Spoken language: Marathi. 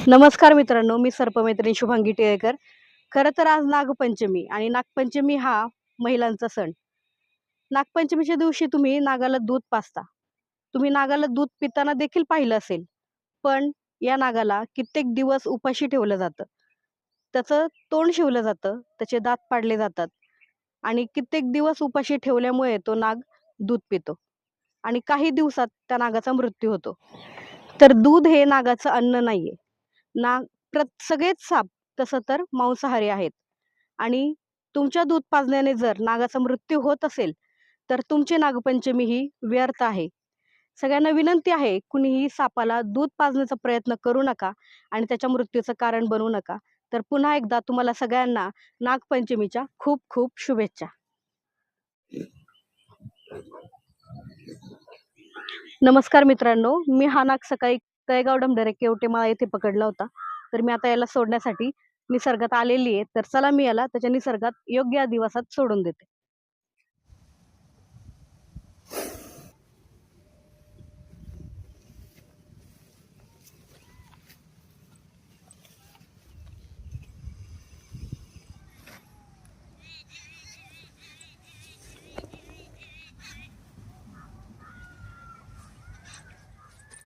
नमस्कार मित्रांनो, मी सर्पमैत्रीण शुभांगी टिळेकर. खरं तर आज नागपंचमी आणि नागपंचमी हा महिलांचा सण. नागपंचमीच्या दिवशी तुम्ही नागाला दूध पाजता. तुम्ही नागाला दूध पिताना देखील पाहिलं असेल. पण या नागाला कित्येक दिवस उपाशी ठेवलं जातं. त्याचं तोंड शिवलं जातं, त्याचे दात पाडले जातात आणि कित्येक दिवस उपाशी ठेवल्यामुळे तो नाग दूध पितो आणि काही दिवसात त्या नागाचा मृत्यू होतो. तर दूध हे नागाचं अन्न नाहीये. नाग सगळेच साप तसं तर मांसाहारी आहेत आणि तुमच्या दूध पाजण्याने जर नागाचा मृत्यू होत असेल, तर तुमची नागपंचमी ही व्यर्थ आहे. सगळ्यांना विनंती आहे, कुणीही सापाला दूध पाजण्याचा प्रयत्न करू नका आणि त्याच्या मृत्यूचं कारण बनवू नका. तर पुन्हा एकदा तुम्हाला सगळ्यांना नागपंचमीच्या खूप खूप शुभेच्छा. नमस्कार मित्रांनो, मी हा नाग सकाळी तळेगाव डमढरे केवटेमाळा येथे पकडला होता. तर मी आता याला सोडण्यासाठी निसर्गात आलेली आहे. तर चला मी याला त्याच्या निसर्गात योग्य दिवसात सोडून देते.